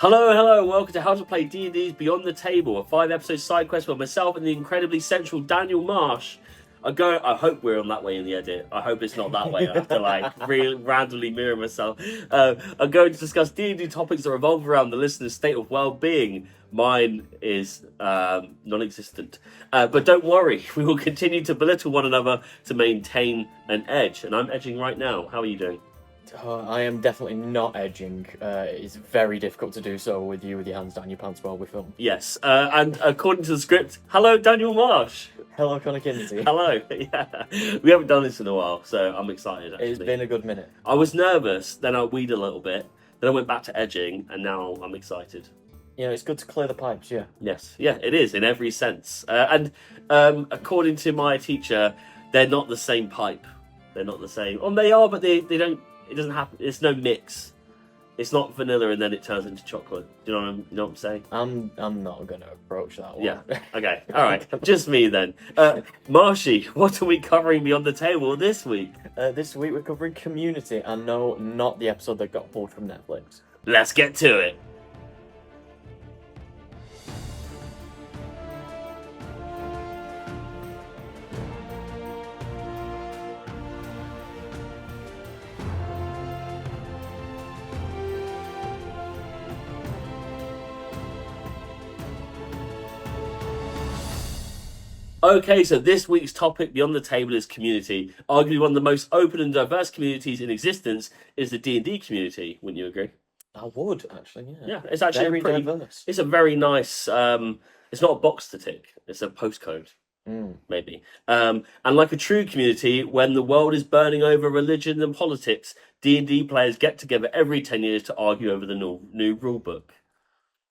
Hello, welcome to How to Play D&D's Beyond the Table, a 5-episode side quest where myself and the incredibly sensual Daniel Marsh I hope we're on that way in the edit. I hope it's not that way. I have to really randomly mirror myself. I'm going to discuss D&D topics that revolve around the listener's state of well-being. Mine is non-existent. But don't worry, we will continue to belittle one another to maintain an edge. And I'm edging right now. How are you doing? I am definitely not edging. It's very difficult to do so with your hands down your pants while we film. Yes, and according to the script, hello, Daniel Marsh. Hello, Connor Kinsey. Hello. Yeah, we haven't done this in a while, so I'm excited. Actually, it's been a good minute. I was nervous, then I weed a little bit, then I went back to edging, and now I'm excited. Yeah, it's good to clear the pipes. Yeah. Yes, yeah, it is in every sense. And according to my teacher, they're not the same pipe. They're not the same. Oh, they are, but they don't. It doesn't happen. It's no mix. It's not vanilla and then it turns into chocolate. Do you know what I'm saying? I'm not gonna approach that one. Yeah. Okay. All right. Just me then. Marshy, what are we covering beyond the table this week? This week we're covering Community, and no, not the episode that got pulled from Netflix. Let's get to it. Okay, so this week's topic beyond the table is community. Arguably one of the most open and diverse communities in existence is the D&D community. Wouldn't you agree? I would actually. Yeah. Yeah, it's actually very pretty diverse. It's a very nice. It's not a box to tick. It's a postcode, maybe. And like a true community, when the world is burning over religion and politics, D&D players get together every 10 years to argue over the new rule book.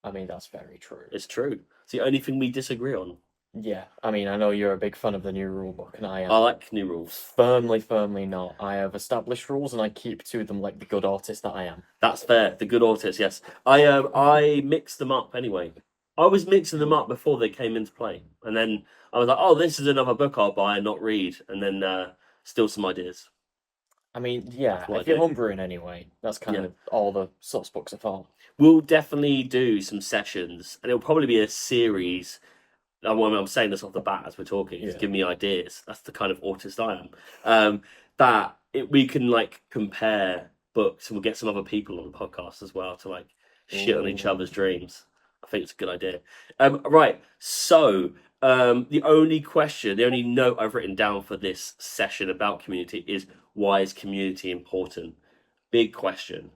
I mean, that's very true. It's true. It's the only thing we disagree on. Yeah, I mean, I know you're a big fan of the new rulebook, and I am. I like new rules. Firmly not. I have established rules, and I keep to them like the good artist that I am. That's fair. The good auteurs, yes. I mixed them up anyway. I was mixing them up before they came into play, and then I was like, "Oh, this is another book I'll buy and not read," and then steal some ideas. I mean, yeah, if you're homebrewing anyway, that's kind of all the source books are for. We'll definitely do some sessions, and it'll probably be a series. I'm saying this off the bat as we're talking. Just give me ideas. That's the kind of autist I am. We can compare books, and we'll get some other people on the podcast as well to shit on each other's dreams. I think it's a good idea. Right. So the only note I've written down for this session about community is, why is community important? Big question.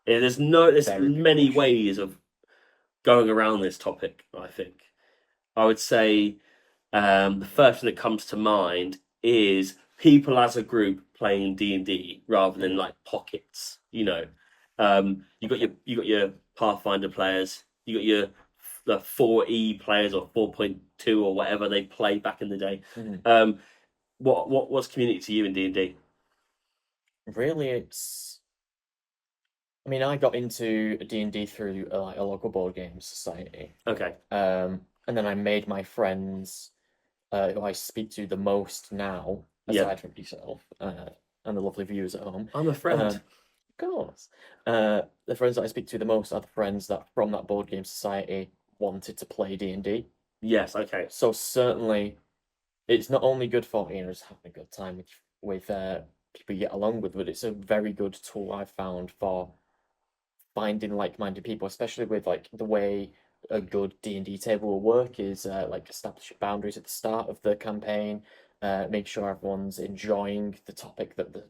There's many ways of going around this topic, I think. I would say the first thing that comes to mind is people as a group playing D&D rather than pockets. You got your Pathfinder players, you got your 4E players or 4.2 or whatever they play back in the day. Mm-hmm. What's community to you in D&D? Really, I got into D&D through a local board game society. Okay. And then I made my friends, who I speak to the most now, aside from yourself, and the lovely viewers at home. I'm a friend. Of course. The friends that I speak to the most are the friends that, from that board game society, wanted to play D&D. Yes, okay. So certainly, it's not only good for, just having a good time with people you get along with, but it's a very good tool I've found for finding like-minded people, especially with the way a good D&D table will work is establish your boundaries at the start of the campaign, make sure everyone's enjoying the topic that the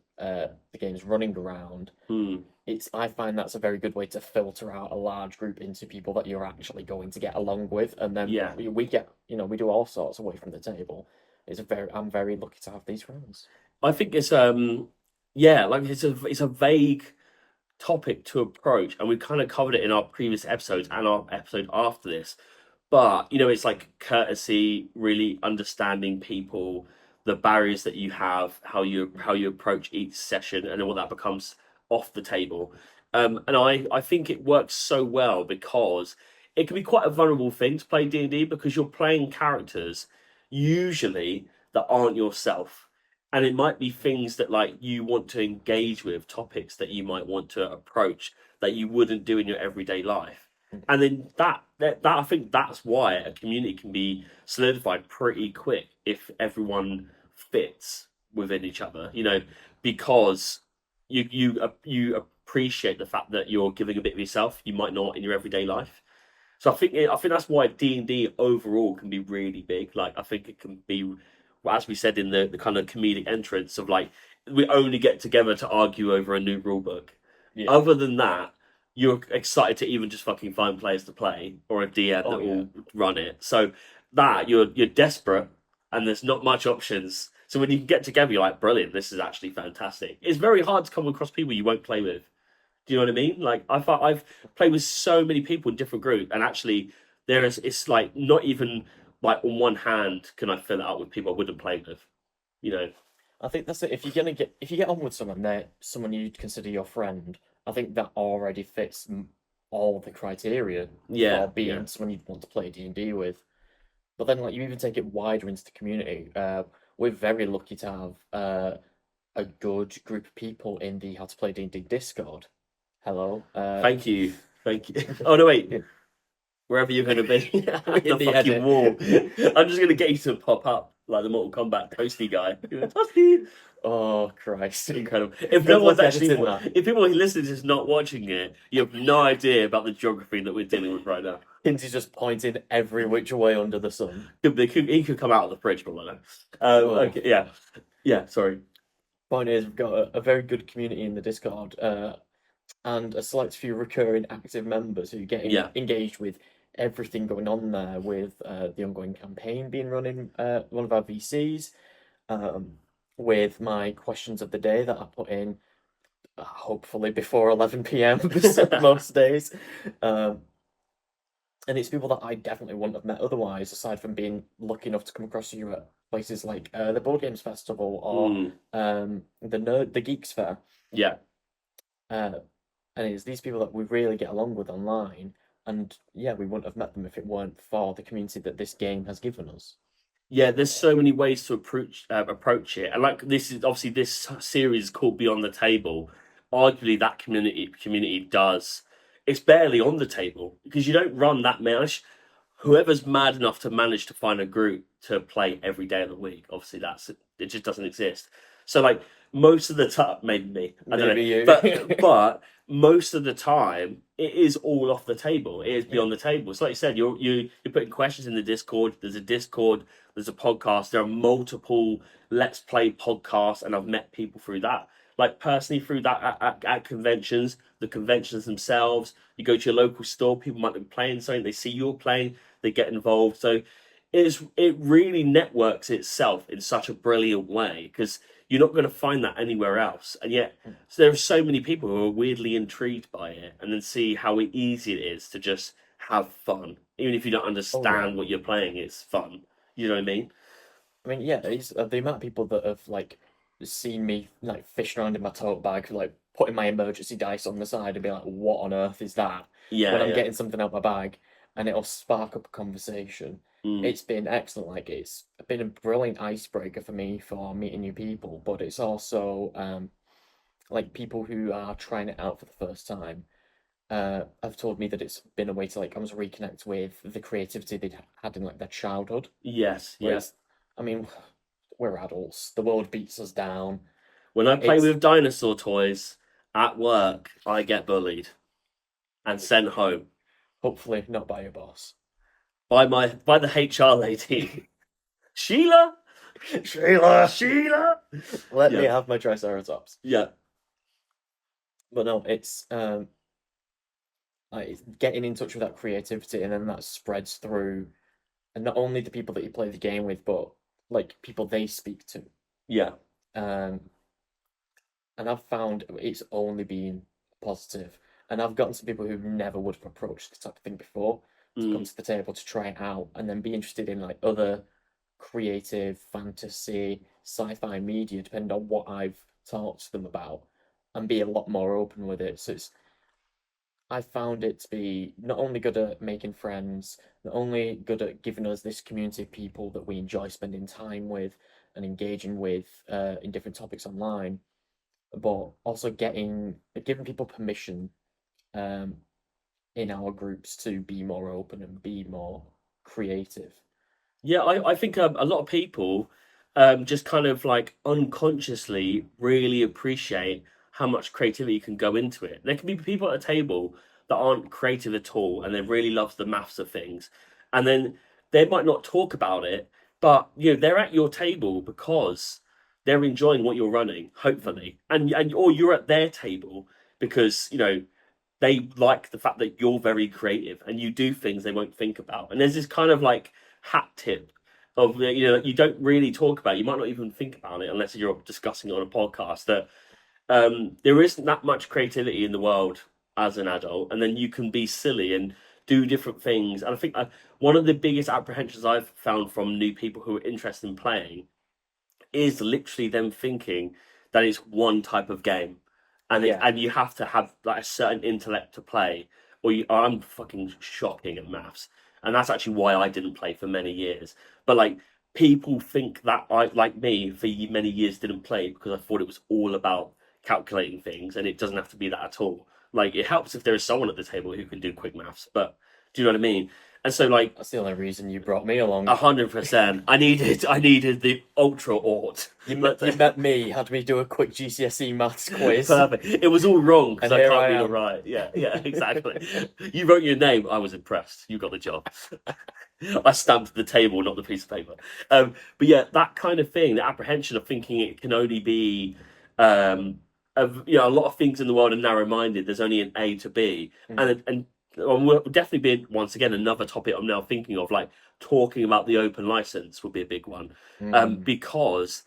game's running around. I find that's a very good way to filter out a large group into people that you're actually going to get along with, and then we get we do all sorts away from the table. I'm very lucky to have these friends. I think it's it's a vague topic to approach, and we've kind of covered it in our previous episodes and our episode after this, but it's like courtesy, really understanding people, the barriers that you have, how you approach each session, and then what that becomes off the table. And I think it works so well because it can be quite a vulnerable thing to play D&D, because you're playing characters usually that aren't yourself. And it might be things that you want to engage with, topics that you might want to approach that you wouldn't do in your everyday life. And then that I think that's why a community can be solidified pretty quick if everyone fits within each other. Because you appreciate the fact that you're giving a bit of yourself you might not in your everyday life. So I think that's why D&D overall can be really big. Like I think it can be, well, as we said in the kind of comedic entrance of like we only get together to argue over a new rule book. Yeah. Other than that, you're excited to even just fucking find players to play or a DM Oh, that yeah. will run it. So that you're desperate and there's not much options. So when you get together, you're like, brilliant, this is actually fantastic. It's very hard to come across people you won't play with. Do you know what I mean? Like I've played with so many people in different groups, and actually it's like not even like on one hand can I fill it up with people I wouldn't play with. You know? I think that's it. If you get on with someone, they're someone you'd consider your friend. I think that already fits all the criteria Yeah, for being yeah, someone you'd want to play D&D with. But then, like, you even take it wider into the community. We're very lucky to have a good group of people in the How to Play D&D Discord. Hello. Thank you, thank you. Oh no, wait. Yeah. Wherever you're gonna be, In the the fucking edit. wall. I'm just gonna get you to pop up like the Mortal Kombat toasty guy. Toasty. Oh Christ! Incredible. If Good no one's luck actually, editing that. if people listening is not watching it, you have no idea about the geography that we're dealing with right now. Kinsey's just pointing every which way under the sun. He could come out of the fridge, but I don't know. Oh. Okay, yeah, yeah. Sorry. Point is, we've got a very good community in the Discord, and a select few recurring active members who get Yeah, engaged with everything going on there, with the ongoing campaign being run in one of our VCs, um, with my questions of the day that I put in, hopefully before 11 p.m. most days. Um, and it's people that I definitely wouldn't have met otherwise, aside from being lucky enough to come across you at places like the Board Games Festival or the Geeks Fair. yeah. Uh, and it's these people that we really get along with online, and yeah, we wouldn't have met them if it weren't for the community that this game has given us. Yeah, there's so many ways to approach it, and like this is obviously this series is called Beyond the Table. Arguably, that community does. It's barely on the table because you don't run that much. Whoever's mad enough to manage to find a group to play every day of the week, obviously it just doesn't exist. So like most of the time, maybe me, I don't know, Maybe you. but most of the time it is all off the table. It is beyond the table. It's like you said, you're putting questions in the Discord. There's a Discord. There's a podcast. There are multiple Let's Play podcasts, and I've met people through that. Like personally through that at conventions, the conventions themselves. You go to your local store, people might be playing something. They see you're playing, they get involved. So it really networks itself in such a brilliant way because you're not going to find that anywhere else. And yet, so there are so many people who are weirdly intrigued by it and then see how easy it is to just have fun. Even if you don't understand what you're playing, it's fun. You know what I mean? I mean, yeah, it's the amount of people that have like seen me like fishing around in my tote bag, like putting my emergency dice on the side and be like, "What on earth is that?" when Yeah, I'm yeah. getting something out my bag, and it'll spark up a conversation. Mm. It's been excellent. Like it's been a brilliant icebreaker for me for meeting new people, but it's also like people who are trying it out for the first time. Have told me that it's been a way to like almost reconnect with the creativity they'd had in like their childhood. Yes, yes. Whereas, I mean, we're adults. The world beats us down. When I play It's with dinosaur toys at work, I get bullied and sent home hopefully not by your boss. by the HR lady. Sheila, Sheila, Sheila. let me Yeah, have my Triceratops. yeah, But no, it's like getting in touch with that creativity, and then that spreads through, and not only the people that you play the game with, but like people they speak to. yeah. Um, and I've found it's only been positive. And I've gotten some people who never would have approached this type of thing before to come Mm. to the table to try it out and then be interested in like other creative fantasy, sci-fi media, depending on what I've talked to them about, and be a lot more open with it. So it's I found it to be not only good at making friends, not only good at giving us this community of people that we enjoy spending time with and engaging with in different topics online, but also giving people permission um, in our groups to be more open and be more creative. Yeah, I think a lot of people just kind of like unconsciously really appreciate how much creativity can go into it. There can be people at a table that aren't creative at all and they really love the maths of things. And then they might not talk about it, but they're at your table because they're enjoying what you're running, hopefully. And or you're at their table because, they like the fact that you're very creative and you do things they won't think about. And there's this kind of like hat tip of you don't really talk about. You might not even think about it unless you're discussing it on a podcast. That there isn't that much creativity in the world as an adult, and then you can be silly and do different things. And I think one of the biggest apprehensions I've found from new people who are interested in playing is literally them thinking that it's one type of game, and you have to have like a certain intellect to play, I'm fucking shocking at maths, and that's actually why I didn't play for many years. But like people think that I like me for many years didn't play because I thought it was all about calculating things, and it doesn't have to be that at all. Like it helps if there is someone at the table who can do quick maths, but do you know what I mean? And so like That's the only reason you brought me along. 100%. I needed the ultra ought. You met me, had me do a quick GCSE maths quiz. Perfect. It was all wrong because And I here can't I read or am. write. Yeah, yeah, exactly. You wrote your name. I was impressed. You got the job. I stamped the table, not the piece of paper. But yeah, that kind of thing, the apprehension of thinking it can only be, a lot of things in the world are narrow-minded. There's only an A to B, and will definitely be once again another topic I'm now thinking of, like talking about the open license would be a big one, because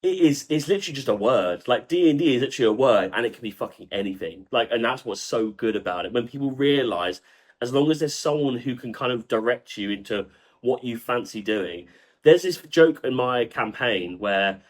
it's literally just a word. Like D&D is literally a word, and it can be fucking anything. Like, and that's what's so good about it. When people realize, as long as there's someone who can kind of direct you into what you fancy doing. There's this joke in my campaign where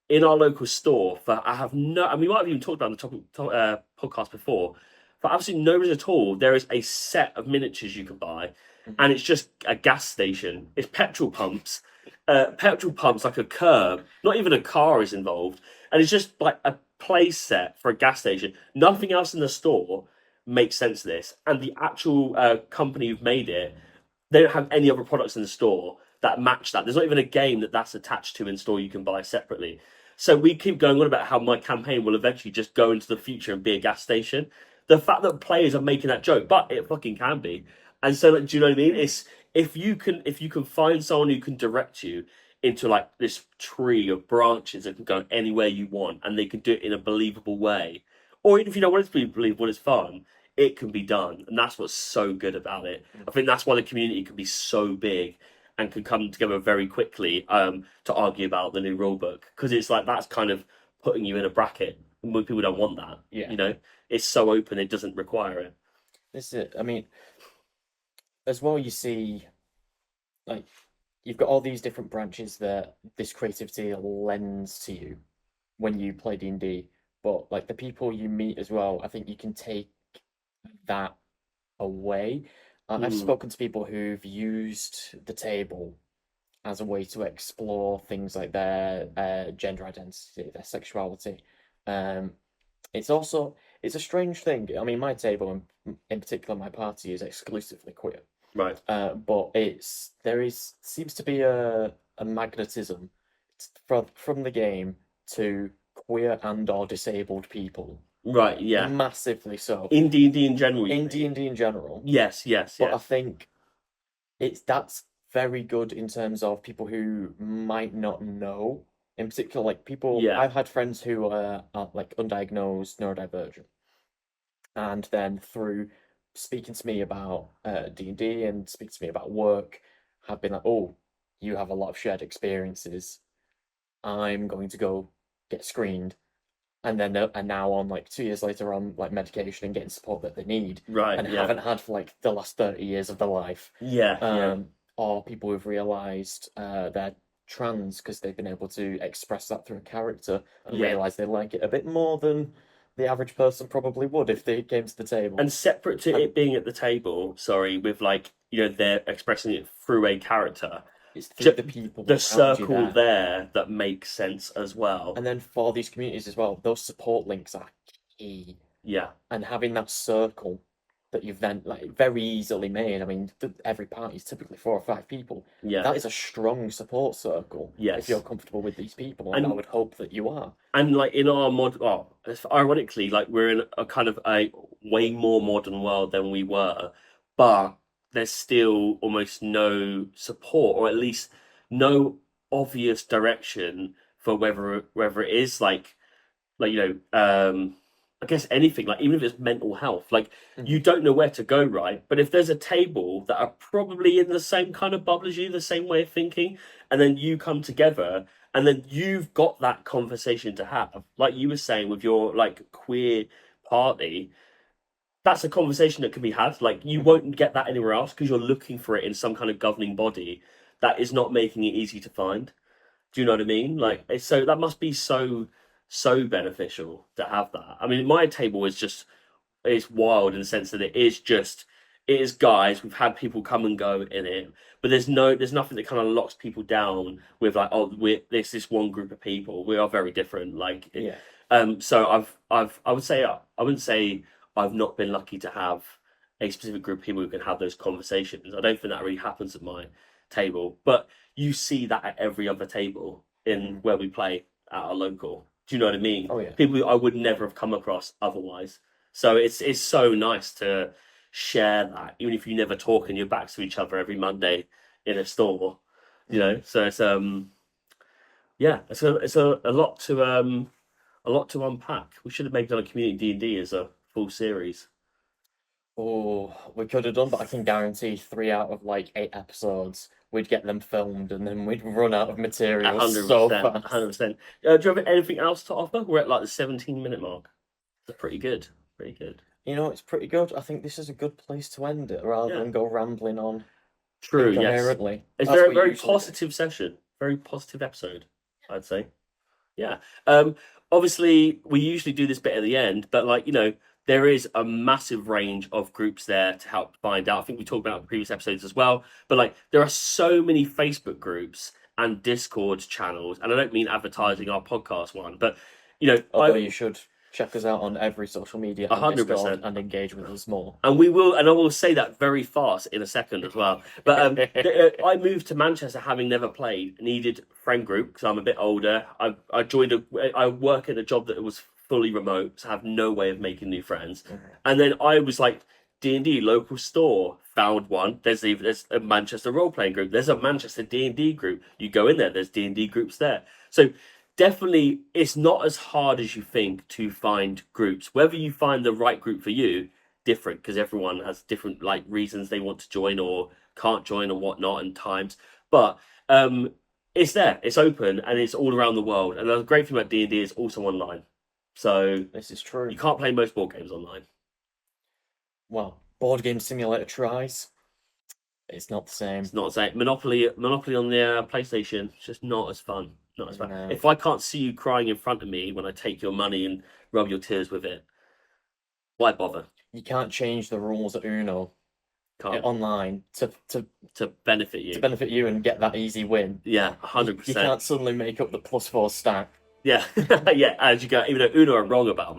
in our local store for I have no, and we might have even talked about it on the podcast before. For absolutely no reason at all, there is a set of miniatures you can buy, and it's just a gas station. It's petrol pumps like a curb. Not even a car is involved, and it's just like a play set for a gas station. Nothing else in the store makes sense to this, and the actual company who've made it, they don't have any other products in the store that match that. There's not even a game that's attached to in store you can buy separately. So we keep going on about how my campaign will eventually just go into the future and be a gas station. The fact that players are making that joke, but it fucking can be. And so, like, do you know what I mean? It's if you can find someone who can direct you into like this tree of branches that can go anywhere you want, and they can do it in a believable way, or even if you don't want it to be believable, it's fun. It can be done, and that's what's so good about it. I think that's why the community can be so big and can come together very quickly to argue about the new rule book, because it's like that's kind of putting you in a bracket, and when people don't want that. It's so open, it doesn't require it. This is it. I mean, as well, you see, like, you've got all these different branches that this creativity lends to you when you play D&D, but like the people you meet as well, I think you can take that away. I've spoken to people who've used the table as a way to explore things like their gender identity, their sexuality. Um, it's a strange thing. I mean, my table, in particular, my party is exclusively queer. Right. But there seems to be a magnetism from the game to queer and or disabled people. Right, yeah. Massively so. In D&D in general. In D&D in general. Yes, yes, But I yes. think that's very good in terms of people who might not know. In particular, like people, Yeah. I've had friends who are like undiagnosed neurodivergent, and then through speaking to me about D&D and speaking to me about work, have been like, oh, you have a lot of shared experiences. I'm going to go get screened, and then and now on like 2 years later on like medication and getting support that they need, Right, and yeah. haven't had for like the last 30 years of their life. Yeah. Or people who've realized they're trans because they've been able to express that through a character and realize they like it a bit more than the average person probably would if they came to the table. And separate to it being at the table, sorry, with like, they're expressing it through a character. It's through the people The around you circle there that makes sense as well. And then for these communities as well, those support links are key. Yeah. And having that circle that you've then like very easily made. I mean, every party is typically 4 or 5 people. Yeah. That is a strong support circle. Yes. If you're comfortable with these people, and I would hope that you are. And like in our ironically, like we're in a kind of a way more modern world than we were, but there's still almost no support, or at least no obvious direction for whether it is like I guess anything, like even if it's mental health, like you don't know where to go, right? But if there's a table that are probably in the same kind of bubble as you, the same way of thinking, and then you come together and then you've got that conversation to have, like you were saying with your like queer party, that's a conversation that can be had. Like you won't get that anywhere else because you're looking for it in some kind of governing body that is not making it easy to find. Do you know what I mean? Like, so that must be so beneficial to have that. I mean, my table it's wild in the sense that it is guys. We've had people come and go in it, but there's nothing that kind of locks people down with like, oh, there's this one group of people. We are very different. Like, so I would say I wouldn't say I've not been lucky to have a specific group of people who can have those conversations. I don't think that really happens at my table, but you see that at every other table in where we play at our local. Do you know what I mean? Oh yeah. People who I would never have come across otherwise. So it's so nice to share that, even if you never talk and you're back to each other every Monday in a store. You know, so it's it's a lot to unpack. We should have maybe done a community D&D as a full series. Oh, we could have done, but I can guarantee 3 out of like 8 episodes, we'd get them filmed and then we'd run out of material 100%, so fast. 100%. Do you have anything else to offer? We're at like the 17-minute mark. That's pretty good. Pretty good. You know, it's pretty good. I think this is a good place to end it rather than go rambling on. True, yes. Incoherently. It's That's very, what very you usually do. positive session. Very positive episode, I'd say. Yeah. Obviously, we usually do this bit at the end, but like, you know, there is a massive range of groups there to help find out. I think we talked about in previous episodes as well, but like there are so many Facebook groups and Discord channels, and I don't mean advertising our podcast one, but you know, Although you should check us out on every social media and 100%. Discord and engage with us more. And we will, and I will say that very fast in a second as well. But I moved to Manchester having never played, needed friend group because I'm a bit older. I work in a job that was fully remote, so I have no way of making new friends. And then I was like, D&D local store, found one. There's a Manchester role playing group. There's a Manchester D&D group. You go in there. There's D&D groups there. So definitely, it's not as hard as you think to find groups. Whether you find the right group for you, different because everyone has different like reasons they want to join or can't join or whatnot and times. But it's there. It's open and it's all around the world. And the great thing about D&D is also online. So this is true. You can't play most board games online. Well, board game simulator tries. It's not the same. It's not the same. Monopoly on the PlayStation. It's just not as fun. Not as fun. No. If I can't see you crying in front of me when I take your money and rub your tears with it, why bother? You can't change the rules at Uno online to benefit you. To benefit you and get that easy win. Yeah, 100%. You can't suddenly make up the +4 stack. Yeah, yeah, as you go, even though Uno are wrong about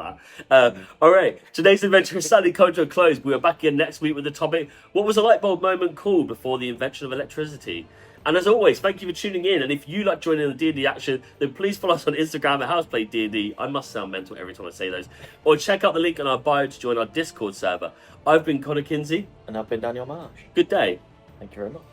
that. All right, today's adventure has sadly come to a close. We are back again next week with the topic, what was a light bulb moment called before the invention of electricity? And as always, thank you for tuning in. And if you like joining the D&D action, then please follow us on Instagram at HousePlayDND. I must sound mental every time I say those. Or check out the link in our bio to join our Discord server. I've been Connor Kinsey. And I've been Daniel Marsh. Good day. Thank you very much.